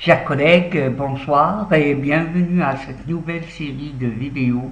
Chers collègues, bonsoir et bienvenue à cette nouvelle série de vidéos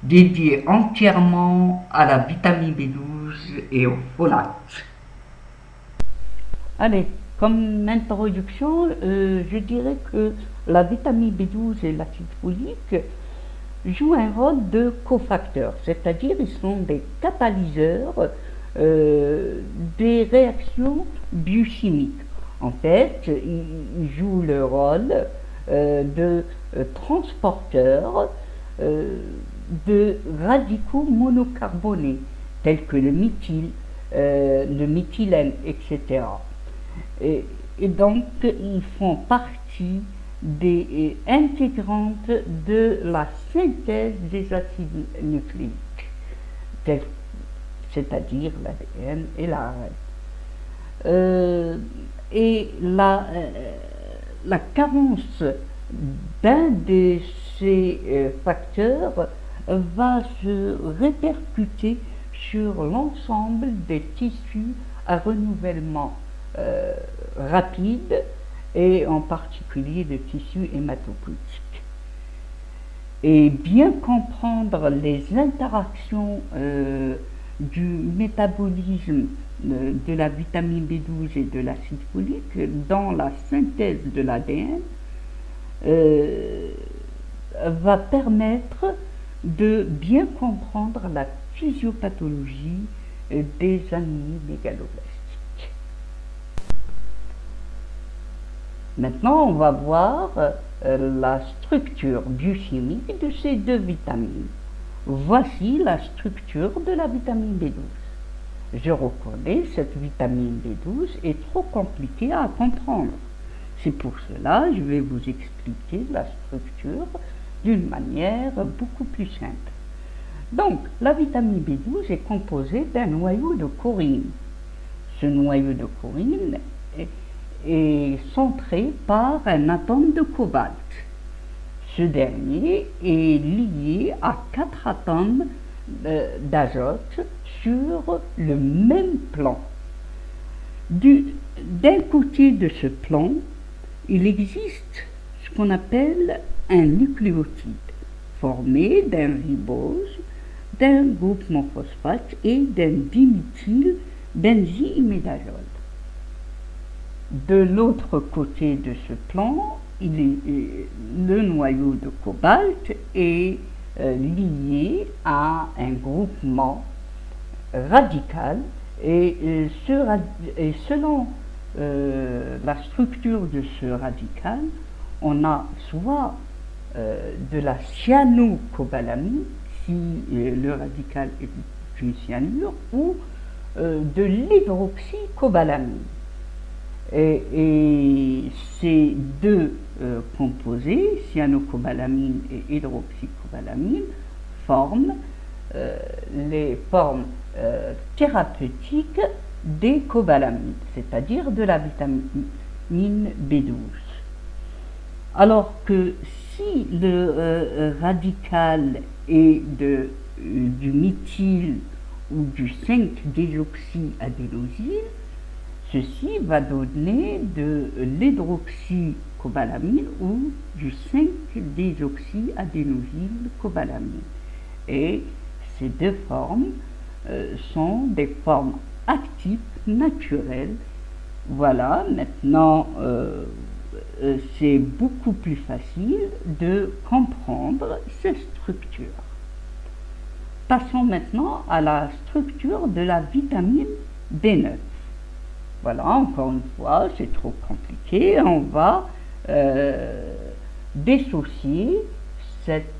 dédiée entièrement à la vitamine B12 et au folate. Allez, comme introduction, je dirais que la vitamine B12 et l'acide folique jouent un rôle de cofacteur, c'est-à-dire ils sont des catalyseurs des réactions biochimiques. En fait, ils jouent le rôle de transporteurs de radicaux monocarbonés, tels que le méthyle, le méthylène, etc. Et donc, ils font partie des intégrantes de la synthèse des acides nucléiques, c'est-à-dire l'ADN et l'ARN. Et la carence d'un de ces facteurs va se répercuter sur l'ensemble des tissus à renouvellement rapide et en particulier le tissu hématopoïétique. Et bien comprendre les interactions du métabolisme de la vitamine B12 et de l'acide folique dans la synthèse de l'ADN va permettre de bien comprendre la physiopathologie des anémies mégaloblastiques. Maintenant, on va voir la structure biochimique de ces deux vitamines. Voici la structure de la vitamine B12. Je reconnais, cette vitamine B12 est trop compliquée à comprendre. C'est pour cela que je vais vous expliquer la structure d'une manière beaucoup plus simple. Donc, la vitamine B12 est composée d'un noyau de chorine. Ce noyau de chorine est centré par un atome de cobalt. Ce dernier est lié à 4 atomes d'azote sur le même plan. D'un côté de ce plan, il existe ce qu'on appelle un nucléotide, formé d'un ribose, d'un groupement phosphate et d'un diméthyle benzylmédazole. De l'autre côté de ce plan, le noyau de cobalt est lié à un groupement radical et selon la structure de ce radical, on a soit de la cyanocobalamin, si le radical est une cyanure, ou de l'hydroxycobalamin. Et ces deux composés, cyanocobalamine et hydroxycobalamine, forment les formes thérapeutiques des cobalamines, c'est-à-dire de la vitamine B12. Alors que si le radical est du méthyle ou du 5-désoxyadénosine, ceci va donner de l'hydroxycobalamine ou du 5-désoxyadénosylcobalamine. Et ces deux formes sont des formes actives naturelles. Voilà, maintenant c'est beaucoup plus facile de comprendre ces structures. Passons maintenant à la structure de la vitamine B9. Voilà, encore une fois, c'est trop compliqué. On va dissocier cette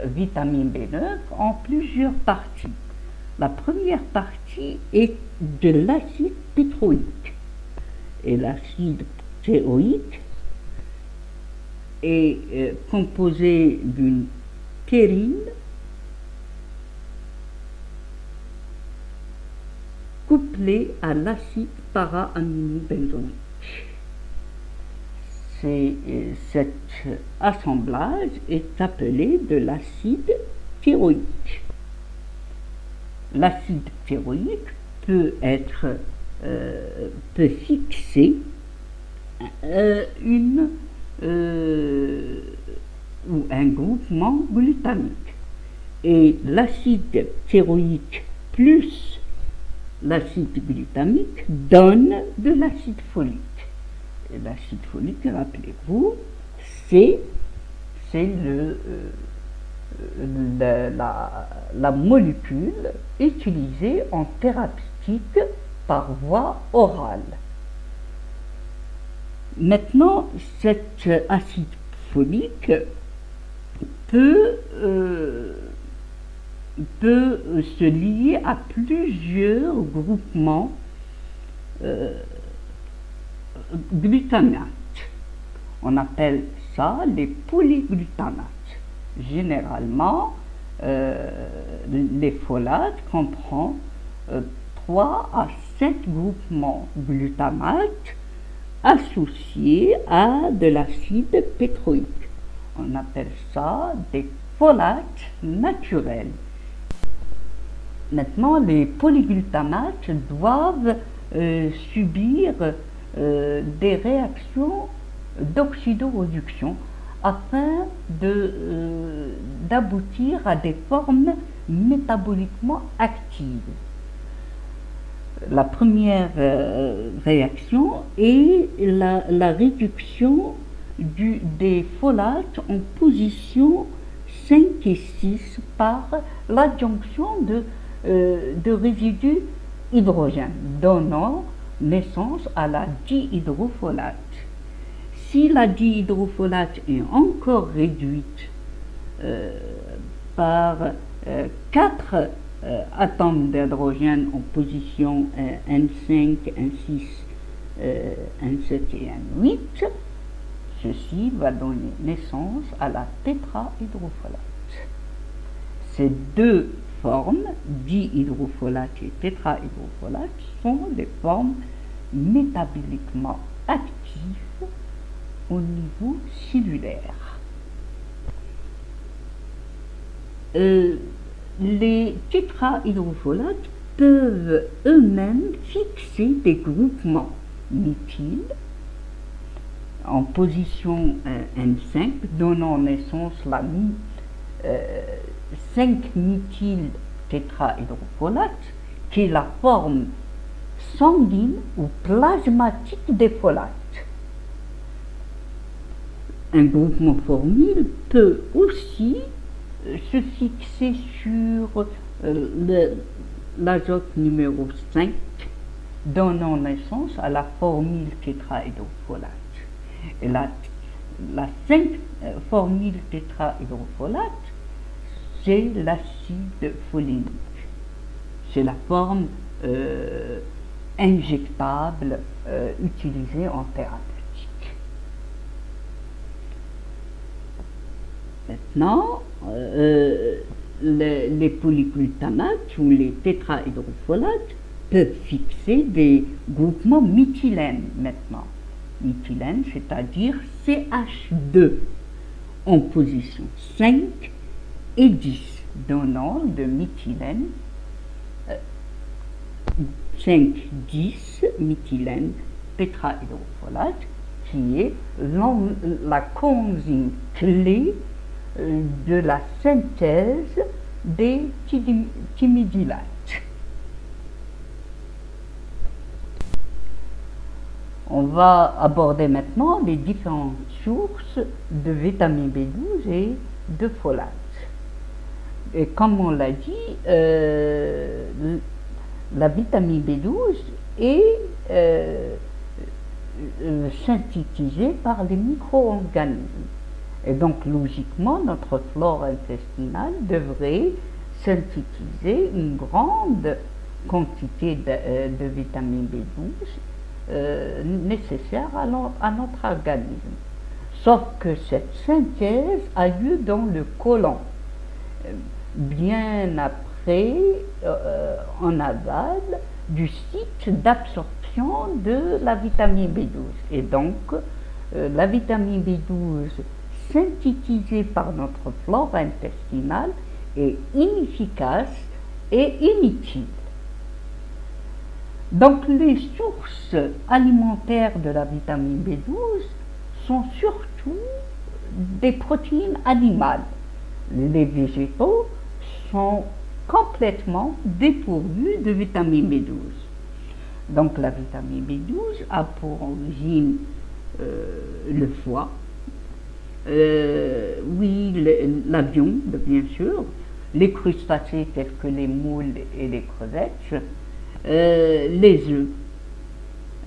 vitamine B9 en plusieurs parties. La première partie est de l'acide pétroïque. Et l'acide pétroïque est composé d'une périne couplée à l'acide para-aminobenzonique. Cet assemblage est appelé de l'acide thyroïque. L'acide thyroïque peut fixer une ou un groupement glutamique. Et l'acide thyroïque plus l'acide glutamique donne de l'acide folique. Et l'acide folique, rappelez-vous, c'est la molécule utilisée en thérapeutique par voie orale. Maintenant, cet acide folique peut se lier à plusieurs groupements glutamates. On appelle ça les polyglutamates. Généralement, les folates comprennent 3 à 7 groupements glutamates associés à de l'acide pétroïque. On appelle ça des folates naturels. Maintenant, les polyglutamates doivent subir des réactions d'oxydoréduction afin d'aboutir à des formes métaboliquement actives. La première réaction est la réduction des folates en position 5 et 6 par l'adjonction de résidus hydrogène, donnant naissance à la dihydrofolate. Si la dihydrofolate est encore réduite par 4 atomes d'hydrogène en position N5, N6, N7 et N8, ceci va donner naissance à la tétrahydrofolate. Ces deux formes, dihydrofolate et tétrahydrofolate, sont des formes métaboliquement actives au niveau cellulaire. Les tétrahydrofolates peuvent eux-mêmes fixer des groupements méthyl en position N5, donnant naissance à la 5-méthyl tétrahydrofolate, qui est la forme sanguine ou plasmatique des folates. Un groupement formyle peut aussi se fixer sur l'azote numéro 5, donnant naissance à la formyle tétrahydrofolate. Et la 5 formyle tétrahydrofolate, c'est l'acide folinique. C'est la forme injectable utilisée en thérapeutique. Maintenant, les polyglutamates ou les tétrahydrofolates peuvent fixer des groupements méthylènes maintenant. Méthylène, c'est-à-dire CH2 en position 5 et 10, donnant de méthylène 5,10 méthylène tétrahydrofolate, qui est la coenzyme clé de la synthèse des thymidulates. On va aborder maintenant les différentes sources de vitamine B12 et de folate. Et comme on l'a dit, la vitamine B12 est synthétisée par les micro-organismes. Et donc, logiquement, notre flore intestinale devrait synthétiser une grande quantité de vitamine B12 nécessaire à notre organisme. Sauf que cette synthèse a lieu dans le côlon, bien après, en aval du site d'absorption de la vitamine B12. Et donc, la vitamine B12 synthétisée par notre flore intestinale est inefficace et inutile. Donc les sources alimentaires de la vitamine B12 sont surtout des protéines animales. Les végétaux sont complètement dépourvus de vitamine B12. Donc la vitamine B12 a pour origine le foie, oui, la viande, bien sûr, les crustacés tels que les moules et les crevettes, les œufs,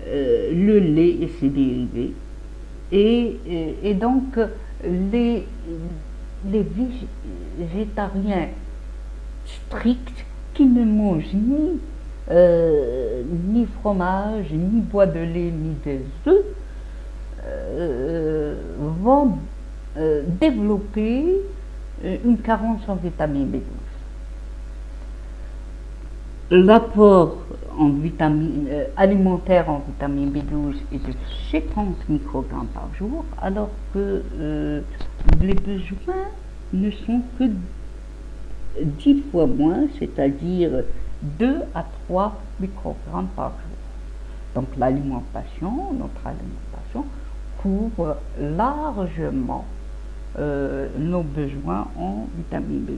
le lait et ses dérivés, et donc les, les végétariens stricts qui ne mangent ni fromage, ni bois de lait, ni des œufs, vont développer une carence en vitamine B12. L'apport en alimentaire en vitamine B12 est de 50 microgrammes par jour, alors que les besoins ne sont que 10 fois moins, c'est-à-dire 2 à 3 microgrammes par jour. Donc notre alimentation couvre largement nos besoins en vitamine B12.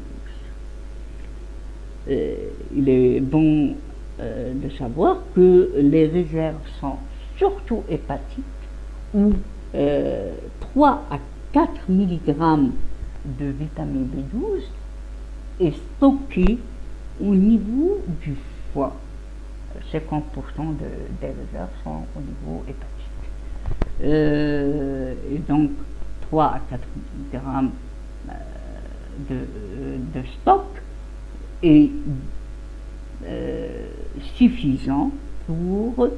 Il est bon de savoir que les réserves sont surtout hépatiques, où 3 à 4 mg de vitamine B12 est stocké au niveau du foie. 50% des réserves sont au niveau hépatique. Et donc 3 à 4 mg de stock est suffisant pour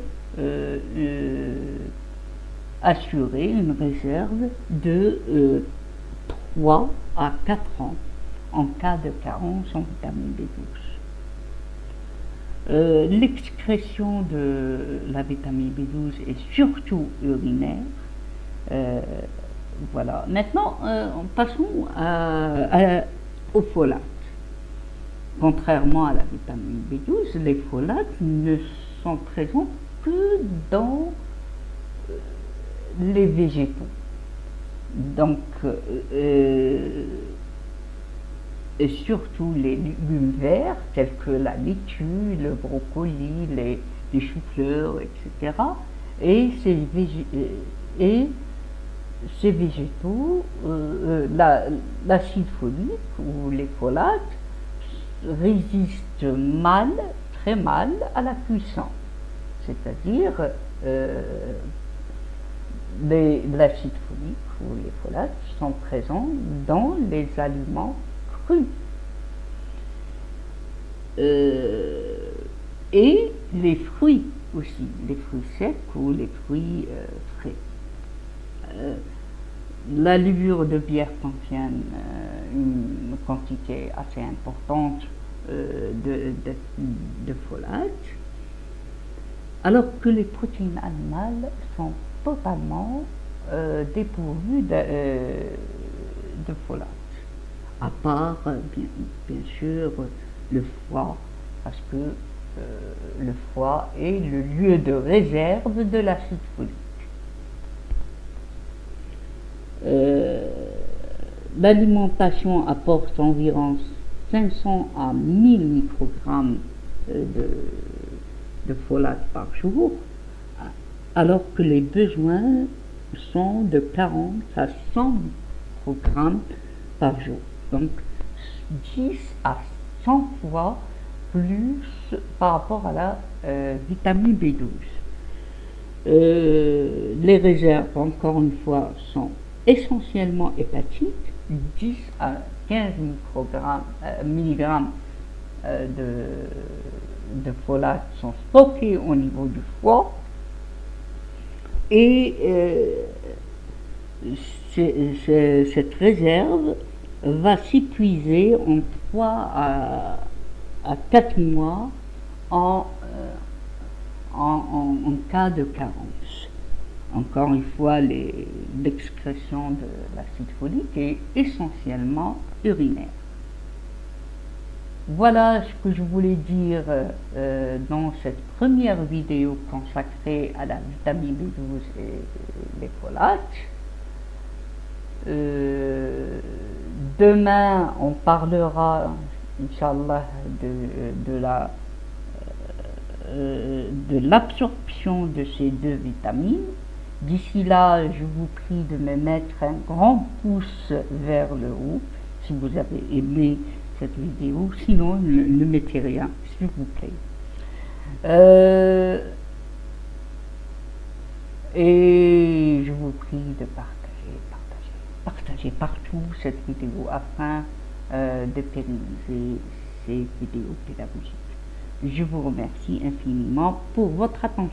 assurer une réserve de 3 à 4 ans en cas de carence en vitamine B12. L'excrétion de la vitamine B12 est surtout urinaire. Voilà. Maintenant, passons aux folates. Contrairement à la vitamine B12, les folates ne sont présents que dans les végétaux. Donc, et surtout les légumes verts tels que la laitue, le brocoli, les choux-fleurs, etc. Et ces végétaux, l'acide folique ou les folates résistent très mal à la cuisson. C'est-à-dire l'acide folique ou les folates sont présents dans les aliments crus. Et les fruits aussi, les fruits secs ou les fruits frais. La levure de bière contient une quantité assez importante de folates, alors que les protéines animales sont totalement dépourvues de folates, à part bien sûr le foie, parce que le foie est le lieu de réserve de l'acide folique. L'alimentation apporte environ 500 à 1000 microgrammes de folates par jour, alors que les besoins sont de 40 à 100 microgrammes par jour. Donc 10 à 100 fois plus par rapport à la vitamine B12. Les réserves, encore une fois, sont essentiellement hépatiques. 10 à 15 milligrammes de folates sont stockés au niveau du foie, et cette réserve va s'épuiser en 3 à 4 mois en cas de carence. Encore une fois, l'excrétion de l'acide folique est essentiellement urinaire. Voilà ce que je voulais dire dans cette première vidéo consacrée à la vitamine B12 et les folates. Demain, on parlera, Inch'Allah, de l'absorption de ces deux vitamines. D'ici là, je vous prie de me mettre un grand pouce vers le haut si vous avez aimé cette vidéo. Sinon, ne mettez rien, s'il vous plaît. Et je vous prie de partager partout cette vidéo afin de pérenniser ces vidéos pédagogiques. Je vous remercie infiniment pour votre attention.